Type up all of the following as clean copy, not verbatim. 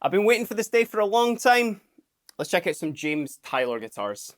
I've been waiting for this day for a long time. Let's check out some James Tyler guitars.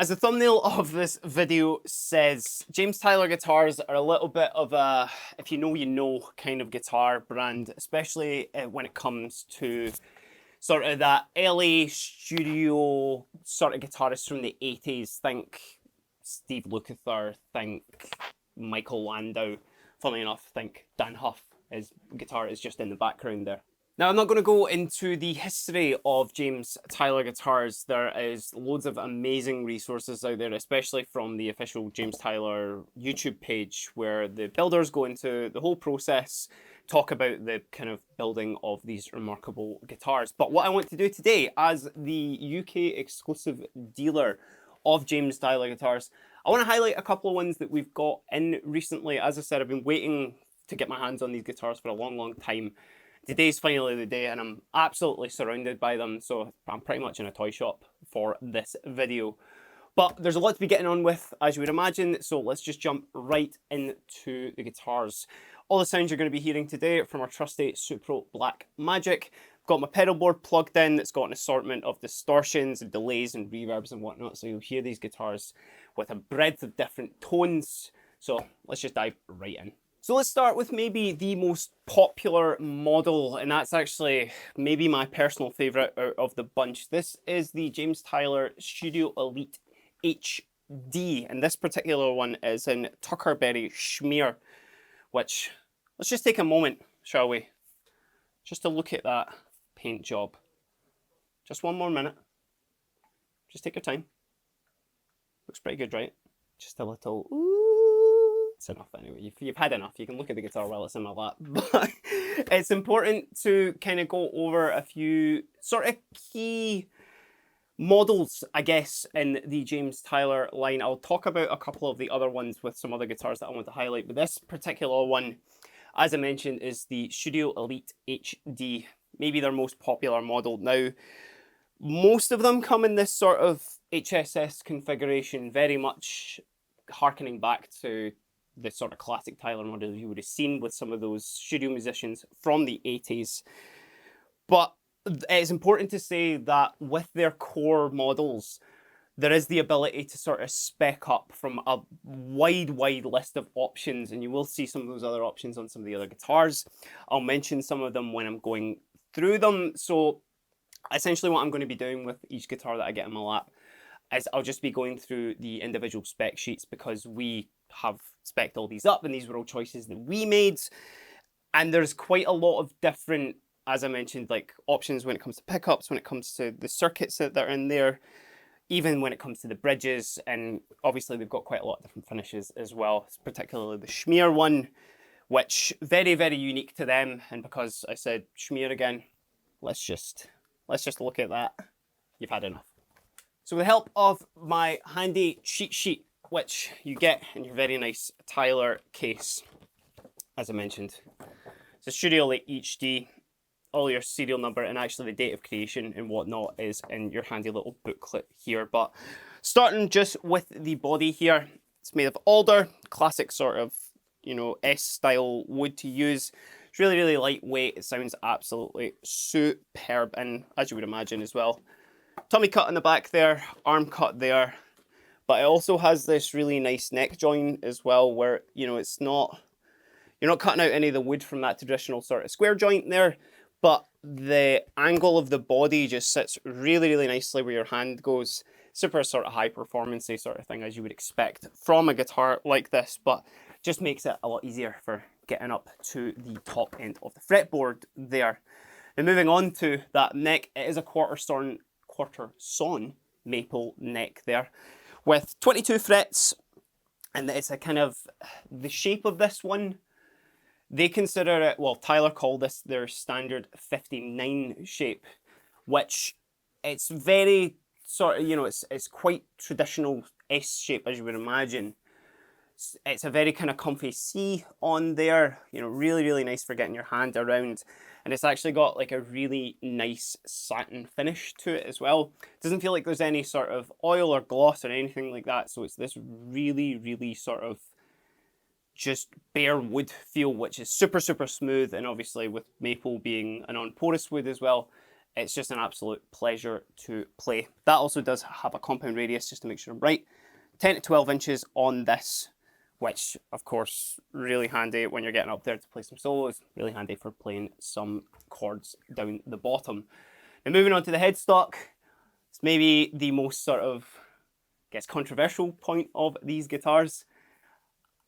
As the thumbnail of this video says, James Tyler guitars are a little bit of a, if you know, you know, kind of guitar brand, especially when it comes to sort of that LA studio sort of guitarist from the 80s. Think Steve Lukather, think Michael Landau. Funnily enough, think Dan Huff. His guitar is just in the background there. Now, I'm not going to go into the history of James Tyler guitars. There is loads of amazing resources out there, especially from the official James Tyler YouTube page, where the builders go into the whole process, talk about the kind of building of these remarkable guitars. But what I want to do today, as the UK exclusive dealer of James Tyler guitars, I want to highlight a couple of ones that we've got in recently. As I said, I've been waiting to get my hands on these guitars for a long time. Today's finally the day and I'm absolutely surrounded by them, so I'm pretty much in a toy shop for this video. But there's a lot to be getting on with, as you would imagine, so let's just jump right into the guitars. All the sounds you're going to be hearing today from our trusty Supro Black Magic. I've got my pedal board plugged in that's got an assortment of distortions and delays and reverbs and whatnot, so you'll hear these guitars with a breadth of different tones. So let's just dive right in. So let's start with maybe the most popular model, and that's actually maybe my personal favourite out of the bunch. This is the James Tyler Studio Elite HD, and this particular one is in Tuckerberry Shmear, which, let's just take a moment, shall we? Just to look at that paint job. Just one more minute. Just take your time. Looks pretty good, right? Just a little, ooh. It's enough anyway. You've had enough. You can look at the guitar while it's in my lap. But it's important to kind of go over a few sort of key models, I guess, in the James Tyler line. I'll talk about a couple of the other ones with some other guitars that I want to highlight. But this particular one, as I mentioned, is the Studio Elite HD. Maybe their most popular model. Now, most of them come in this sort of HSS configuration, very much harkening back to the sort of classic Tyler models you would have seen with some of those studio musicians from the 80s. But it's important to say that with their core models, there is the ability to sort of spec up from a wide list of options, and you will see some of those other options on some of the other guitars. I'll mention some of them when I'm going through them. So essentially what I'm going to be doing with each guitar that I get in my lap is I'll just be going through the individual spec sheets, because we have spec'd all these up and these were all choices that we made. And there's quite a lot of different, as I mentioned, like options when it comes to pickups, when it comes to the circuits that are in there, even when it comes to the bridges. And obviously they've got quite a lot of different finishes as well, particularly the Shmear one, which very unique to them. And because I said Shmear again, let's just look at that. You've had enough. So with the help of my handy cheat sheet, which you get in your very nice Tyler case, as I mentioned, it's a Studio Elite HD. All your serial number and actually the date of creation and whatnot is in your handy little booklet here. But starting just with the body here, it's made of alder, classic sort of, you know, S-style wood to use. It's really lightweight. It sounds absolutely superb, and as you would imagine as well, tummy cut in the back there, arm cut there, but it also has this really nice neck joint as well, where, you know, it's not, you're not cutting out any of the wood from that traditional sort of square joint there, but the angle of the body just sits really nicely where your hand goes. Super sort of high performance sort of thing, as you would expect from a guitar like this, but just makes it a lot easier for getting up to the top end of the fretboard there. And moving on to that neck, it is a quarter sawn maple neck there with 22 frets, and it's a kind of, the shape of this one, they consider it, well, Tyler called this their standard 59 shape, which it's very sort of, you know, it's quite traditional S shape, as you would imagine. It's a very kind of comfy C on there, you know, really, really nice for getting your hand around. And it's actually got like a really nice satin finish to it as well. It doesn't feel like there's any sort of oil or gloss or anything like that. So it's this really, really sort of just bare wood feel, which is super, super smooth. And obviously with maple being a non-porous wood as well, it's just an absolute pleasure to play. That also does have a compound radius, just to make sure I'm right. 10 to 12 inches on this, which of course really handy when you're getting up there to play some solos, really handy for playing some chords down the bottom. Now moving on to the headstock, it's maybe the most sort of, I guess, controversial point of these guitars.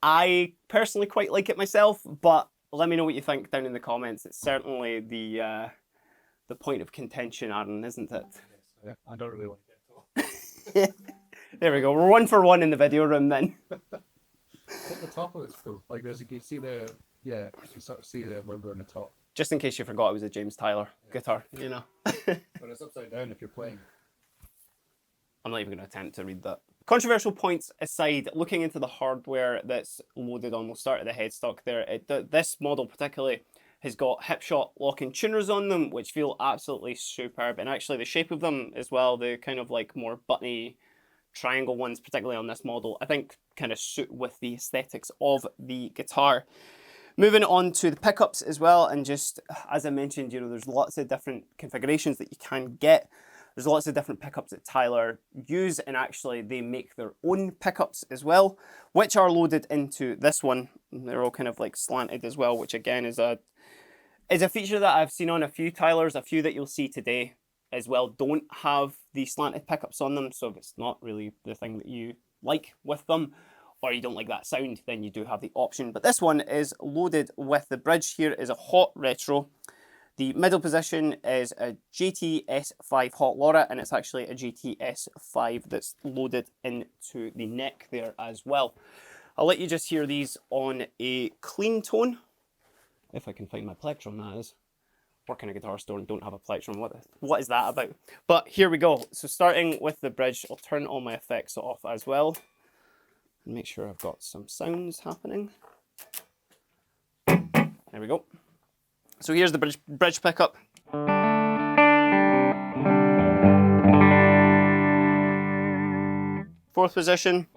I personally quite like it myself, but let me know what you think down in the comments. It's certainly the point of contention, Aaron, isn't it? Yeah, I don't really want to get to it. There we go, we're 1 for 1 in the video room then. At the top of it's cool. Like you can see you can sort of see the rubber on the top. Just in case you forgot it was a James Tyler guitar, you know. But it's upside down if you're playing. I'm not even going to attempt to read that. Controversial points aside, looking into the hardware that's loaded on, we'll start at the headstock there. This model particularly has got hipshot locking tuners on them, which feel absolutely superb. And actually the shape of them as well, the kind of like more buttony triangle ones, particularly on this model, I think kind of suit with the aesthetics of the guitar. Moving on to the pickups as well, and just as I mentioned, you know, there's lots of different configurations that you can get. There's lots of different pickups that Tyler use, and actually they make their own pickups as well, which are loaded into this one. They're all kind of like slanted as well, which again is a feature that I've seen on a few Tylers. A few that you'll see today as well don't have the slanted pickups on them, so if it's not really the thing that you like with them, or you don't like that sound, then you do have the option. But this one is loaded with the bridge. Here is a hot retro. The middle position is a GTS5 hot Laura, and it's actually a GTS5 that's loaded into the neck there as well. I'll let you just hear these on a clean tone. If I can find my plectrum, that is. Work in a guitar store and don't have a plectrum. What is that about? But here we go. So starting with the bridge, I'll turn all my effects off as well. And make sure I've got some sounds happening. There we go. So here's the bridge pickup. Fourth position.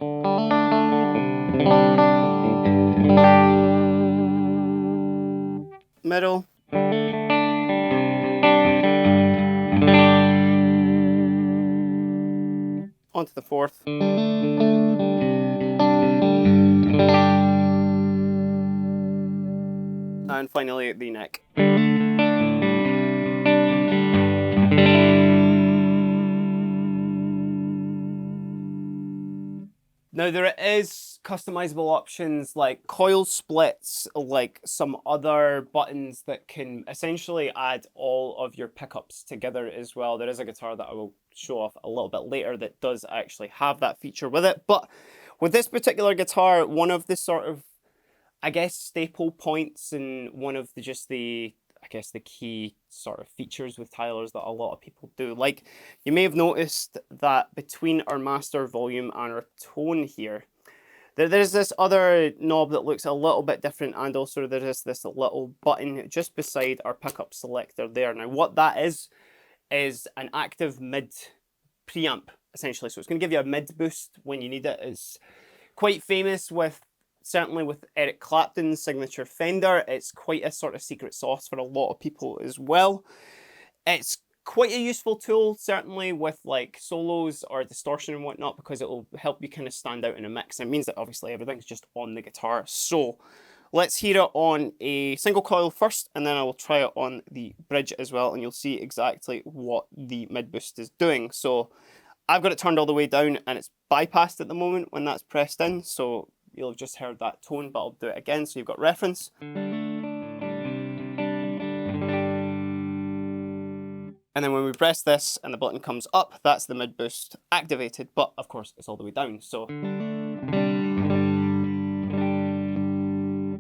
Middle. Onto the fourth. And finally the neck. Now there is customizable options like coil splits, like some other buttons that can essentially add all of your pickups together as well. There is a guitar that I will show off a little bit later that does actually have that feature with it. But with this particular guitar, one of the sort of, I guess, staple points and one of the key sort of features with Tyler's that a lot of people do. Like, you may have noticed that between our master volume and our tone here, there's this other knob that looks a little bit different, and also there is this little button just beside our pickup selector there. Now what that is an active mid preamp, essentially. So it's going to give you a mid boost when you need it. It's quite famous certainly with Eric Clapton's signature Fender. It's quite a sort of secret sauce for a lot of people as well. It's quite a useful tool, certainly with like solos or distortion and whatnot, because it will help you kind of stand out in a mix. And it means that obviously everything's just on the guitar. So let's hear it on a single coil first, and then I will try it on the bridge as well, and you'll see exactly what the mid boost is doing. So I've got it turned all the way down and it's bypassed at the moment when that's pressed in. So you'll have just heard that tone, but I'll do it again so you've got reference. And then when we press this and the button comes up, that's the mid boost activated, but of course it's all the way down. So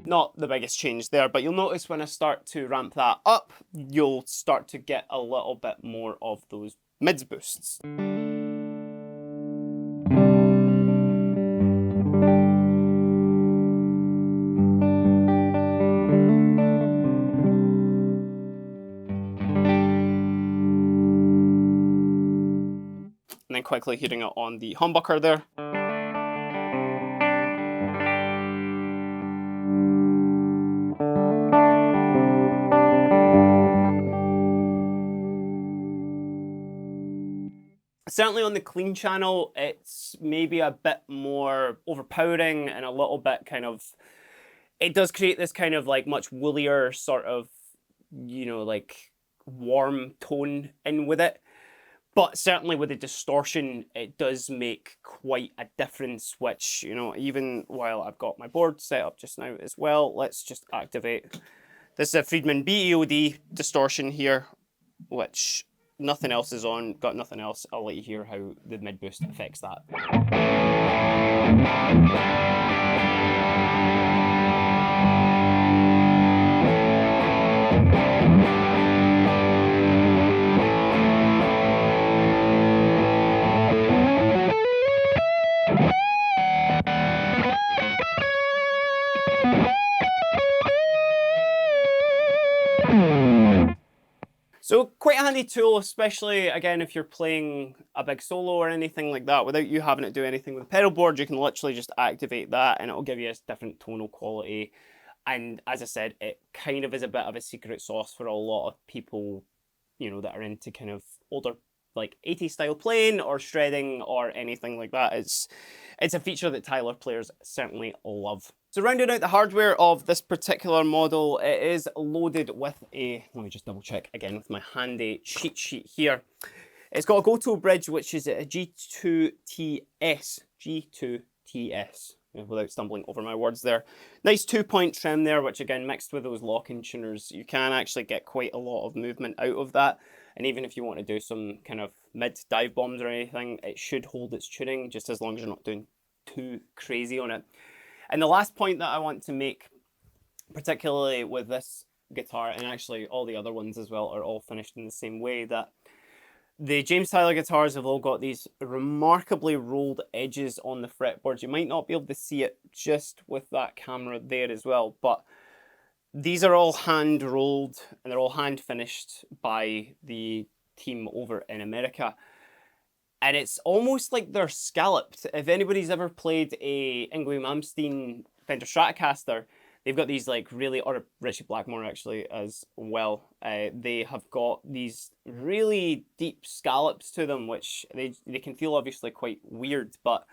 not the biggest change there, but you'll notice when I start to ramp that up, you'll start to get a little bit more of those mid boosts. quickly hearing it on the humbucker there. Certainly on the clean channel, it's maybe a bit more overpowering and a little bit kind of, it does create this kind of like much woolier sort of, you know, like warm tone in with it. But certainly with the distortion, it does make quite a difference, which, you know, even while I've got my board set up just now as well, let's just activate. This is a Friedman BEOD distortion here, which nothing else is on, got nothing else. I'll let you hear how the mid boost affects that. So quite a handy tool, especially again if you're playing a big solo or anything like that without you having to do anything with the pedal board. You can literally just activate that and it'll give you a different tonal quality. And as I said, it kind of is a bit of a secret sauce for a lot of people, you know, that are into kind of older like 80s style playing or shredding or anything like that. It's a feature that Tyler players certainly love. So rounding out the hardware of this particular model, it is loaded with a, let me just double check again with my handy cheat sheet here. It's got a Goto bridge, which is a G2TS, without stumbling over my words there. Nice 2-point trim there, which again, mixed with those lock-in tuners, you can actually get quite a lot of movement out of that. And even if you want to do some kind of mid dive bombs or anything, it should hold its tuning, just as long as you're not doing too crazy on it. And the last point that I want to make, particularly with this guitar, and actually all the other ones as well, are all finished in the same way, that the James Tyler guitars have all got these remarkably rolled edges on the fretboards. You might not be able to see it just with that camera there as well, but these are all hand rolled and they're all hand finished by the team over in America. And it's almost like they're scalloped. If anybody's ever played a Yngwie Malmsteen Fender Stratocaster, they've got these like really, or Richie Blackmore actually as well. They have got these really deep scallops to them, which they can feel obviously quite weird, but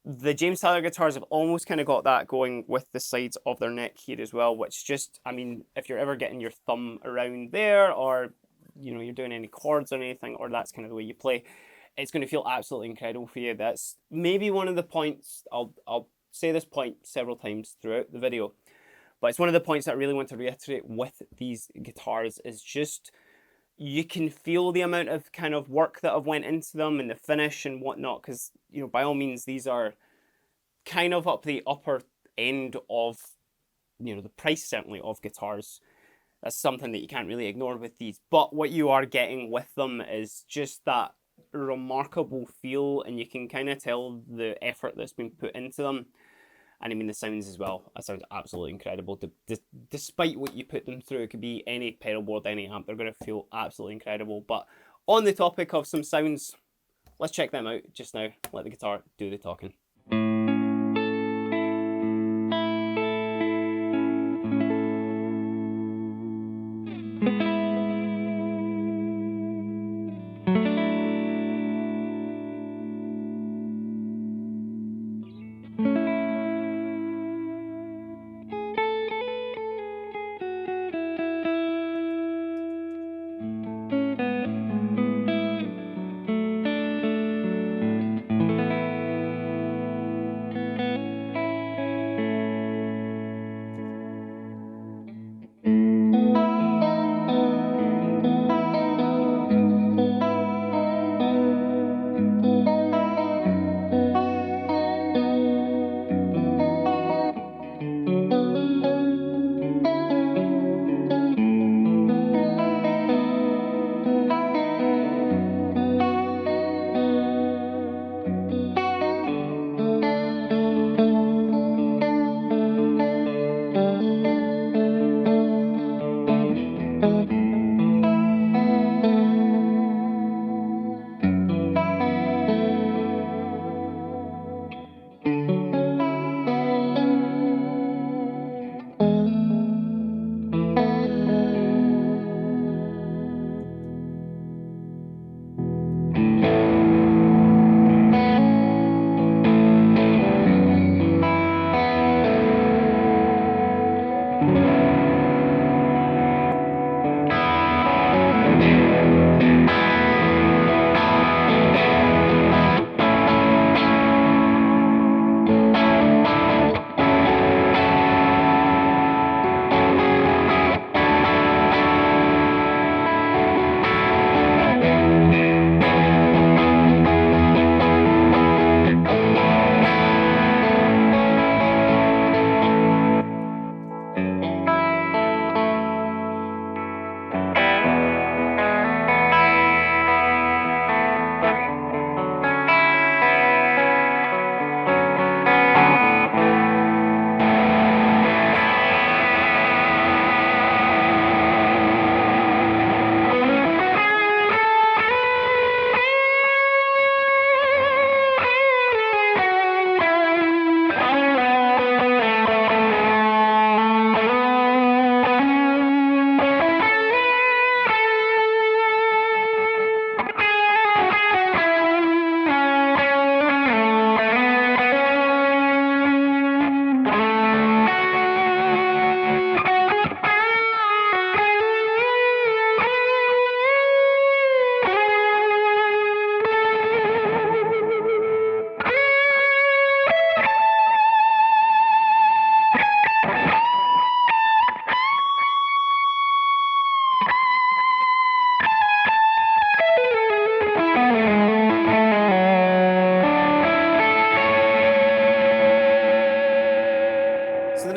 the James Tyler guitars have almost kind of got that going with the sides of their neck here as well, which just, I mean, if you're ever getting your thumb around there, or, you know, you're doing any chords or anything, or that's kind of the way you play, it's going to feel absolutely incredible for you. That's maybe one of the points, I'll say this point several times throughout the video, but it's one of the points that I really want to reiterate with these guitars is just, you can feel the amount of kind of work that have went into them and the finish and whatnot, because, you know, by all means, these are kind of up the upper end of, you know, the price certainly of guitars. That's something that you can't really ignore with these, but what you are getting with them is just that remarkable feel, and you can kind of tell the effort that's been put into them. And I mean the sounds as well. That sounds absolutely incredible. Despite what you put them through, it could be any pedal board, any amp, they're going to feel absolutely incredible. But on the topic of some sounds, let's check them out just now. Let the guitar do the talking.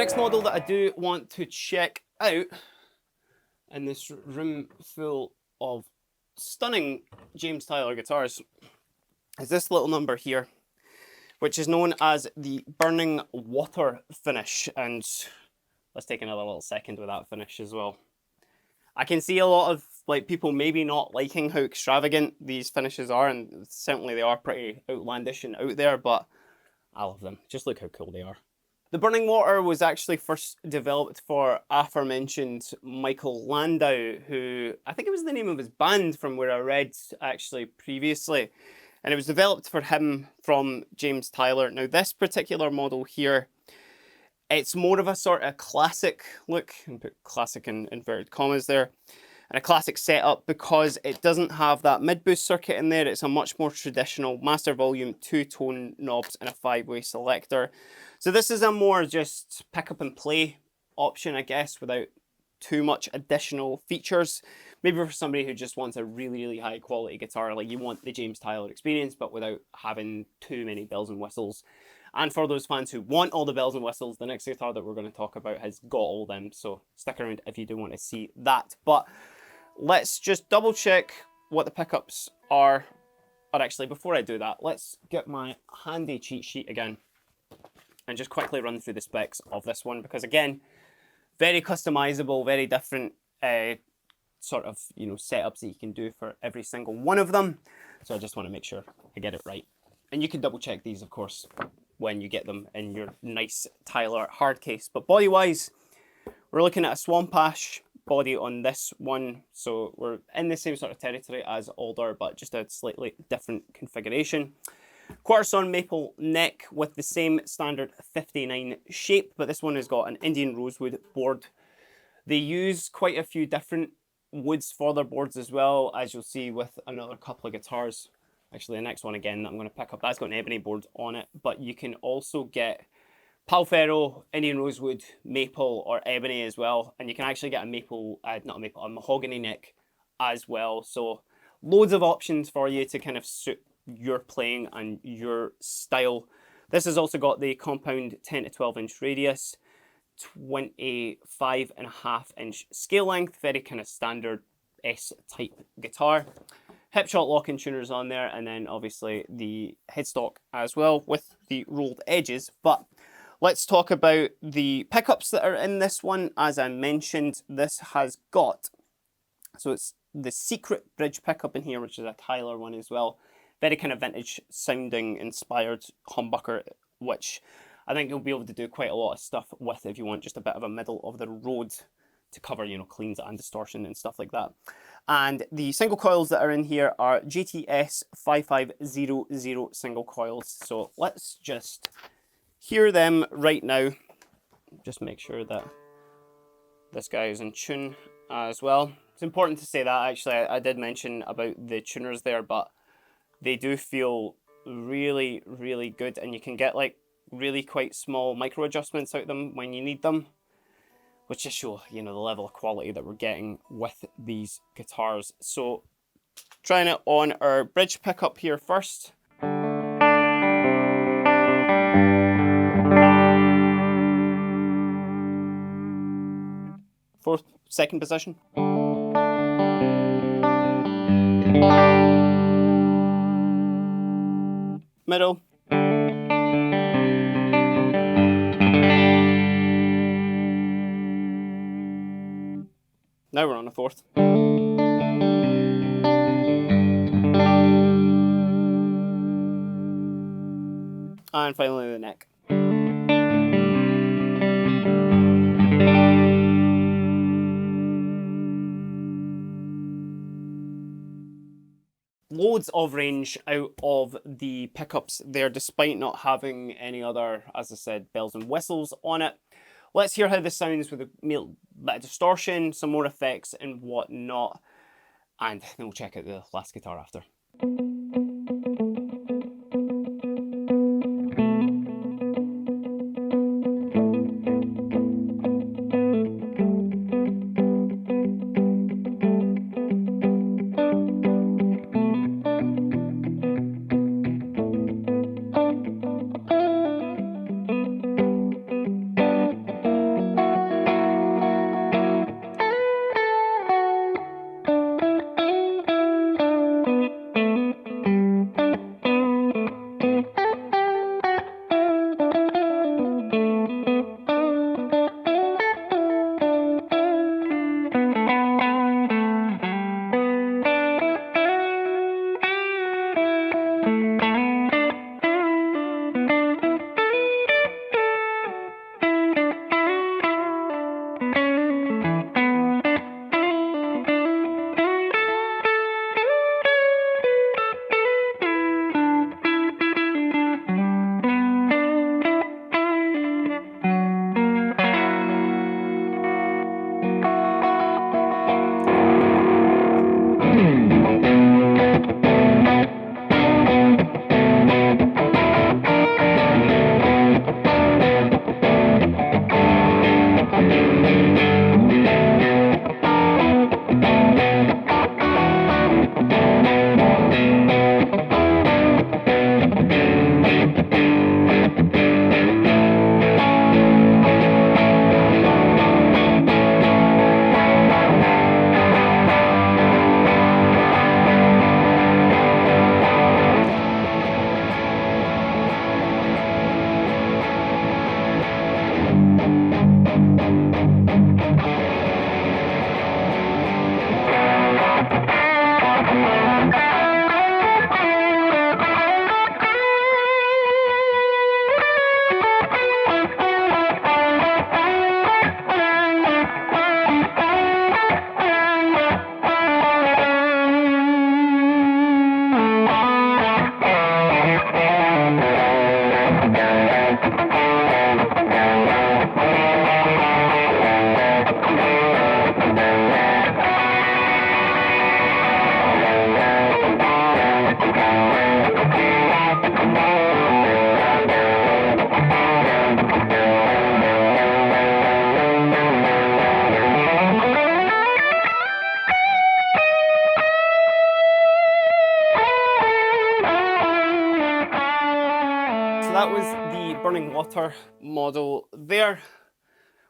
next model that I do want to check out in this room full of stunning James Tyler guitars is this little number here, which is known as the Burning Water finish. And let's take another little second with that finish as well. I can see a lot of people maybe not liking how extravagant these finishes are, and certainly they are pretty outlandish and out there, but I love them. Just look how cool they are. The Burning Water was actually first developed for aforementioned Michael Landau, who I think it was the name of his band from where I read actually previously. And it was developed for him from James Tyler. Now this particular model here, it's more of a sort of classic look, and put classic in inverted commas there, and a classic setup because it doesn't have that mid-boost circuit in there. It's a much more traditional master volume, 2-tone knobs and a 5-way selector. So this is a more just pick up and play option, I guess, without too much additional features. Maybe for somebody who just wants a really, really high quality guitar, like you want the James Tyler experience, but without having too many bells and whistles. And for those fans who want all the bells and whistles, the next guitar that we're going to talk about has got all them. So stick around if you do want to see that. But let's just double check what the pickups are. Or actually, before I do that, let's get my handy cheat sheet again and just quickly run through the specs of this one, because again, very customizable, very different sort of setups that you can do for every single one of them. So I just want to make sure I get it right. And you can double check these, of course, when you get them in your nice Tyler hard case. But body wise, we're looking at a Swamp Ash body on this one. So we're in the same sort of territory as Alder, but just a slightly different configuration. Quarter sawn maple neck with the same standard 59 shape, but this one has got an Indian rosewood board. They use quite a few different woods for their boards as well, as you'll see with another couple of guitars. Actually, the next one again that I'm going to pick up, that's got an ebony board on it, but you can also get Palfero, Indian rosewood, maple, or ebony as well, and you can actually get a a mahogany neck as well. So loads of options for you to kind of suit your playing and your style. This has also got the compound 10 to 12 inch radius, 25.5-inch scale length, very kind of standard S-type guitar. Hip shot lock-in tuners on there, and then obviously the headstock as well with the rolled edges. But let's talk about the pickups that are in this one. As I mentioned, this has got, so it's the secret bridge pickup in here, which is a Tyler one as well. Very kind of vintage sounding inspired humbucker, which I think you'll be able to do quite a lot of stuff with if you want just a bit of a middle of the road to cover, cleans and distortion and stuff like that. And the single coils that are in here are GTS 5500 single coils. So let's just hear them right now. Just make sure that this guy is in tune as well. It's important to say that actually I did mention about the tuners there, but they do feel really, really good, and you can get really quite small micro adjustments out of them when you need them, which just show the level of quality that we're getting with these guitars. So trying it on our bridge pickup here first. Second position. Middle. Now we're on a fourth. And finally the neck. Loads of range out of the pickups there, despite not having any other, as I said, bells and whistles on it. Let's hear how this sounds with a bit of distortion, some more effects and whatnot, and then we'll check out the last guitar after. That was the Burning Water model there,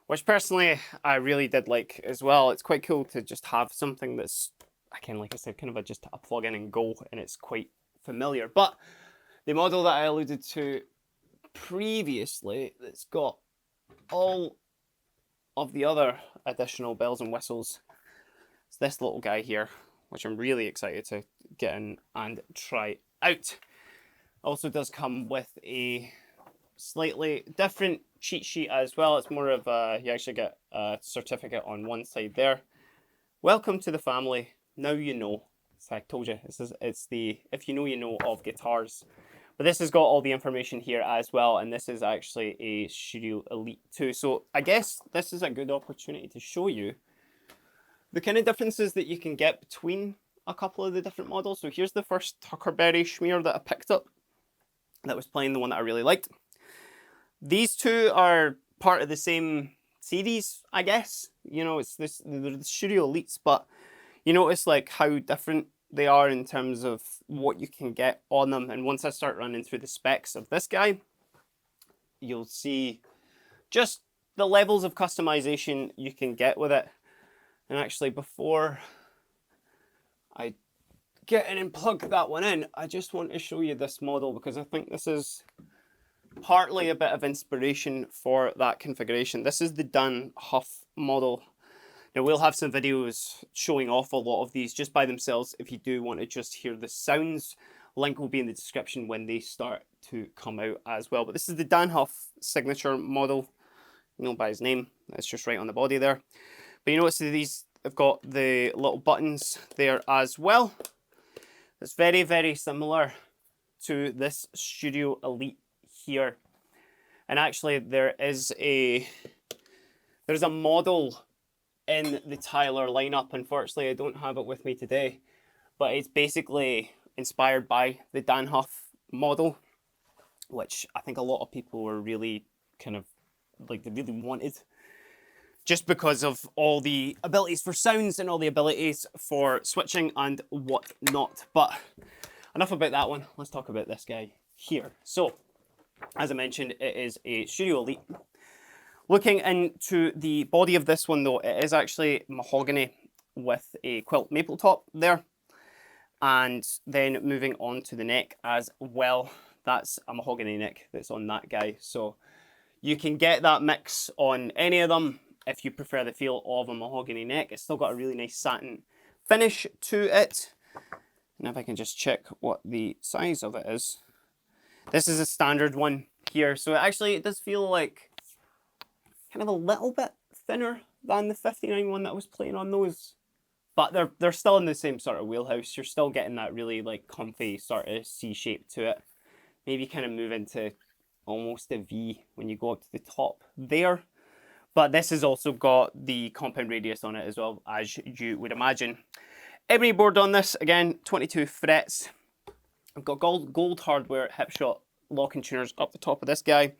which personally I really did like as well. It's quite cool to just have something that's, again, like I said, kind of just a plug in and go, and it's quite familiar. But the model that I alluded to previously, that's got all of the other additional bells and whistles, it's this little guy here, which I'm really excited to get in and try out. Also does come with a slightly different cheat sheet as well. It's more of a, you actually get a certificate on one side there. Welcome to the family. Now you know. So I told you, it's the if you know, you know of guitars. But this has got all the information here as well, and this is actually a Studio Elite 2. So I guess this is a good opportunity to show you the kind of differences that you can get between a couple of the different models. So here's the first Tuckerberry Shmear that I picked up that was playing, the one that I really liked. These two are part of the same series, I guess. You know, they're the Studio Elites, but you notice like how different they are in terms of what you can get on them. And once I start running through the specs of this guy, you'll see just the levels of customization you can get with it. And actually, before I get in and plug that one in, I just want to show you this model, because I think this is partly a bit of inspiration for that configuration. This is the Dan Huff model. Now we'll have some videos showing off a lot of these just by themselves if you do want to just hear the sounds. Link will be in the description when they start to come out as well. But this is the Dan Huff signature model, you know, by his name. It's just right on the body there. But you notice that these have got the little buttons there as well. It's very, very similar to this Studio Elite here. And actually there's a model in the Tyler lineup. Unfortunately, I don't have it with me today, but it's basically inspired by the Dan Huff model, which I think a lot of people were really kind of like, they really wanted, just because of all the abilities for sounds and all the abilities for switching and whatnot. But enough about that one. Let's talk about this guy here. So, as I mentioned, it is a Studio Elite. Looking into the body of this one though, it is actually mahogany with a quilt maple top there. And then moving on to the neck as well, that's a mahogany neck that's on that guy. So you can get that mix on any of them if you prefer the feel of a mahogany neck. It's still got a really nice satin finish to it. And if I can just check what the size of it is. This is a standard one here. So it does feel like kind of a little bit thinner than the 59 one that I was playing on those. But they're still in the same sort of wheelhouse. You're still getting that really like comfy sort of C shape to it. Maybe kind of move into almost a V when you go up to the top there. But this has also got the compound radius on it as well, as you would imagine. Ebony board on this, again, 22 frets. I've got gold hardware hipshot locking tuners up the top of this guy.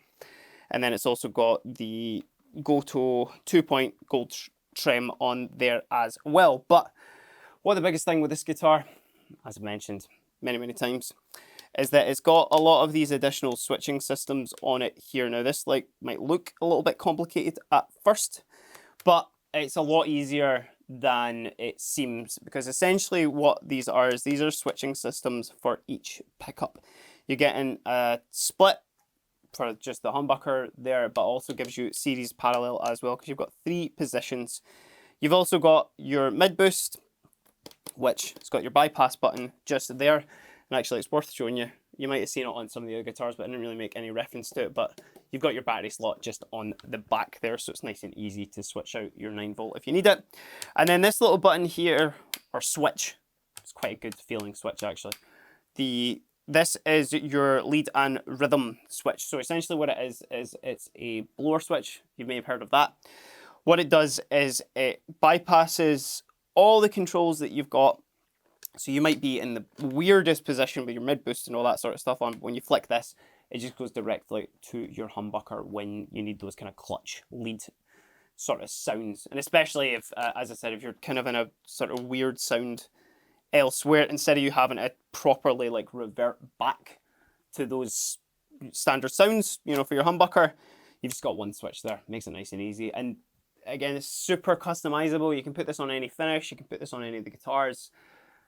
And then it's also got the Goto 2-point gold trim on there as well. But what the biggest thing with this guitar, as I mentioned many, many times, is that it's got a lot of these additional switching systems on it here. Now this might look a little bit complicated at first, but it's a lot easier than it seems, because essentially what these are is these are switching systems for each pickup. You're getting a split for just the humbucker there, but also gives you series parallel as well, because you've got 3 positions. You've also got your mid boost, which has got your bypass button just there. And actually, it's worth showing you. You might have seen it on some of the other guitars, but I didn't really make any reference to it. But you've got your battery slot just on the back there, so it's nice and easy to switch out your 9-volt if you need it. And then this little button here, or switch, it's quite a good feeling switch actually. The this is your lead and rhythm switch. So essentially what it is it's a blower switch. You may have heard of that. What it does is it bypasses all the controls that you've got. So you might be in the weirdest position with your mid boost and all that sort of stuff on. But when you flick this, it just goes directly to your humbucker when you need those kind of clutch lead sort of sounds. And especially if, as I said, if you're kind of in a sort of weird sound elsewhere, instead of you having to properly like revert back to those standard sounds, you know, for your humbucker, you've just got one switch there. Makes it nice and easy. And again, it's super customizable. You can put this on any finish. You can put this on any of the guitars.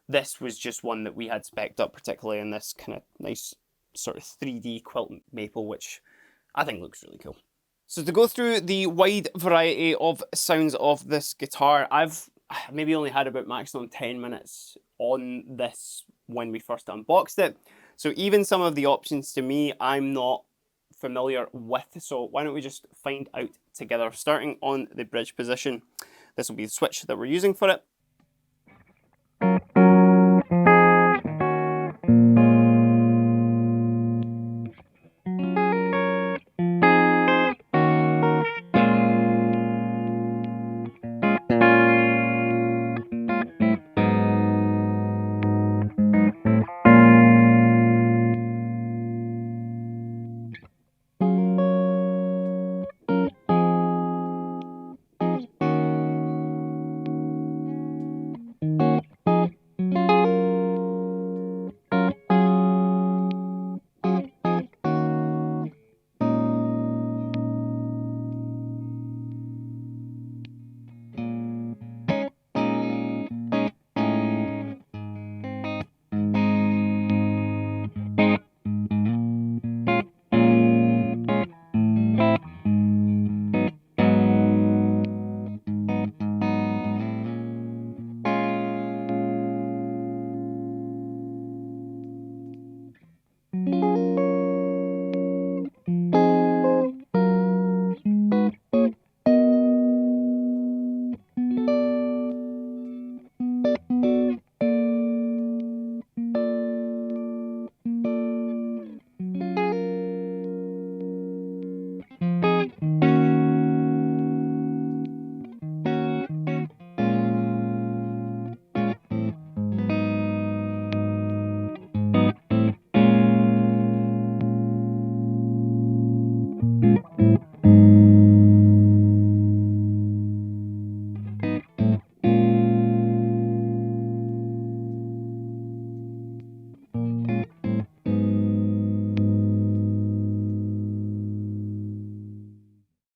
This was just one that we had spec'd up, particularly in this kind of nice sort of 3D quilt maple, which I think looks really cool. So to go through the wide variety of sounds of this guitar, I've maybe only had about maximum 10 minutes on this when we first unboxed it. So even some of the options to me, I'm not familiar with. So why don't we just find out together. Starting on the bridge position, this will be the switch that we're using for it.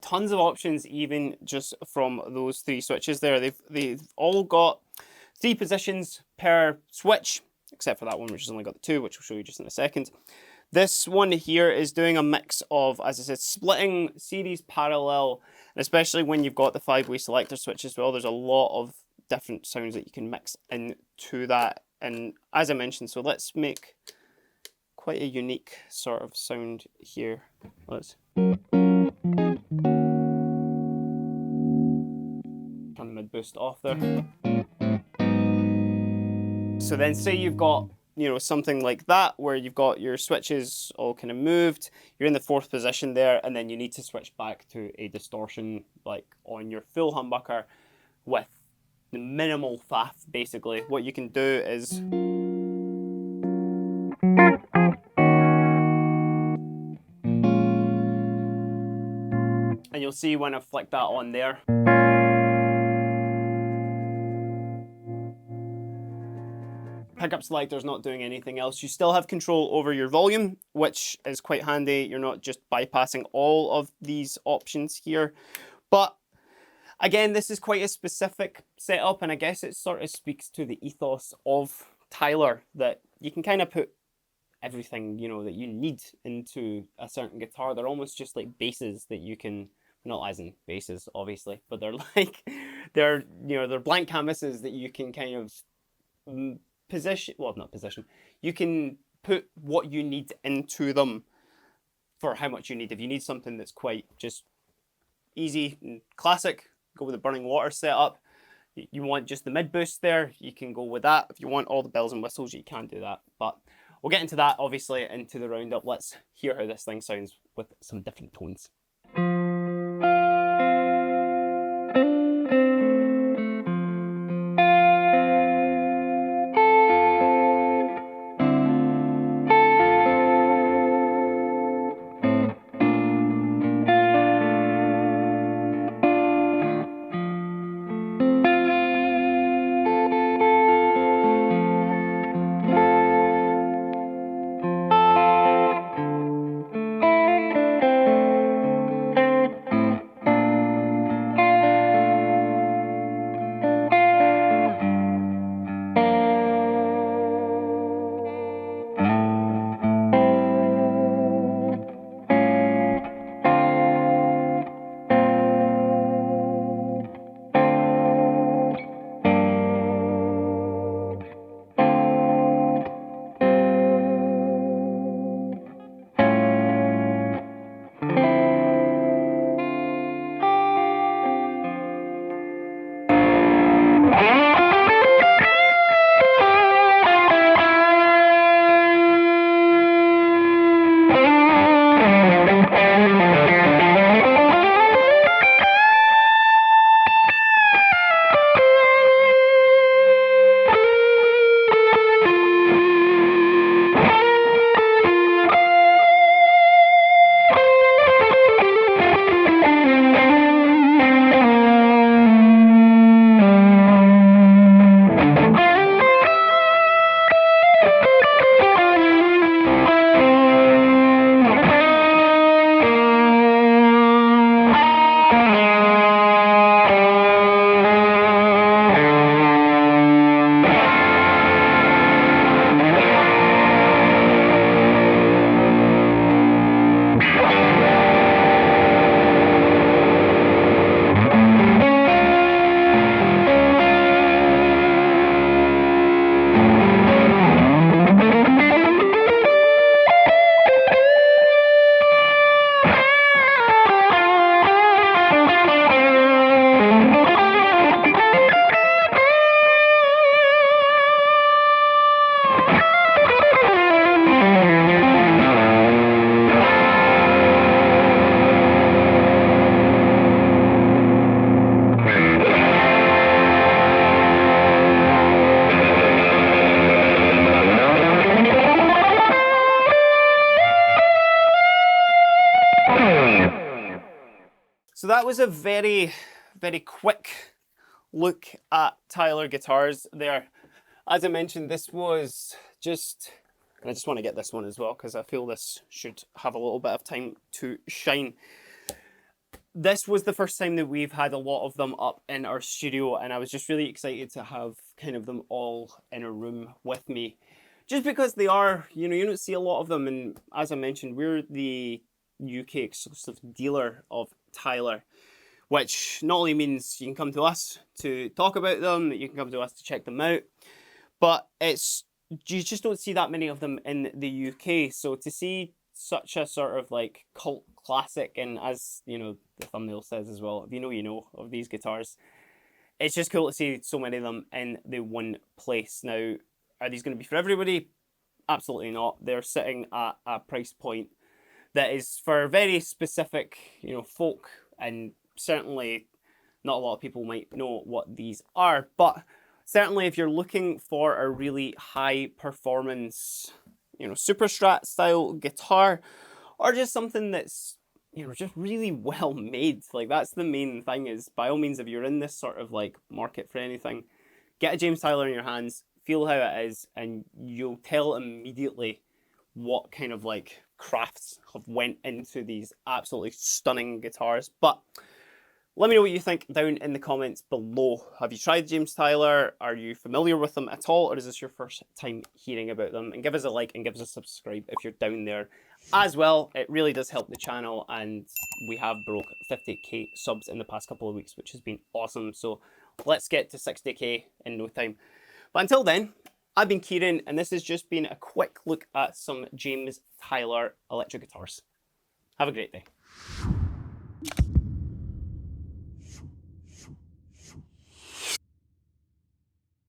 Tons of options even just from those three switches there. They've all got 3 positions per switch, except for that one which has only got the 2, which we'll show you just in a second. This one here is doing a mix of, as I said, splitting, series, parallel, and especially when you've got the 5-way selector switch as well, there's a lot of different sounds that you can mix into that. And as I mentioned, so let's make quite a unique sort of sound here. Let's turn the mid boost off there. So then say you've got, you know, something like that where you've got your switches all kind of moved, you're in the 4th position there, and then you need to switch back to a distortion like on your full humbucker with the minimal faff. Basically what you can do is and you'll see when I flick that on there, pickup selector's not doing anything else. You still have control over your volume, which is quite handy. You're not just bypassing all of these options here. But again, this is quite a specific setup, and I guess it sort of speaks to the ethos of Tyler, that you can kind of put everything, you know, that you need into a certain guitar. They're almost just like bases that you can, not as in bases obviously, but they're like, they're, you know, they're blank canvases that you can kind of position, well, not position, you can put what you need into them for how much you need. If you need something that's quite just easy and classic, go with the burning water setup. You want just the mid boost there, you can go with that. If you want all the bells and whistles, you can do that. But we'll get into that obviously into the roundup. Let's hear how this thing sounds with some different tones. So that was a very, very quick look at Tyler guitars there. As I mentioned, this was just, and I just want to get this one as well because I feel this should have a little bit of time to shine. This was the first time that we've had a lot of them up in our studio, and I was just really excited to have kind of them all in a room with me. Just because they are, you know, you don't see a lot of them, and as I mentioned, we're the UK exclusive dealer of Tyler, which not only means you can come to us to talk about them, you can come to us to check them out, but it's, you just don't see that many of them in the UK. So to see such a sort of like cult classic, and as you know the thumbnail says as well, if you know you know of these guitars, it's just cool to see so many of them in the one place. Now, are these going to be for everybody? Absolutely not. They're sitting at a price point that is for very specific, you know, folk, and certainly not a lot of people might know what these are, but certainly if you're looking for a really high performance, you know, super strat style guitar, or just something that's, you know, just really well made, like that's the main thing, is by all means, if you're in this sort of like market for anything, get a James Tyler in your hands, feel how it is, and you'll tell immediately what kind of like crafts have went into these absolutely stunning guitars. But let me know what you think down in the comments below. Have you tried James Tyler? Are you familiar with them at all? Or is this your first time hearing about them? And give us a like and give us a subscribe if you're down there as well. It really does help the channel, and we have broke 50k subs in the past couple of weeks, which has been awesome. So let's get to 60k in no time. But until then, I've been Kieran, and this has just been a quick look at some James Tyler electric guitars. Have a great day.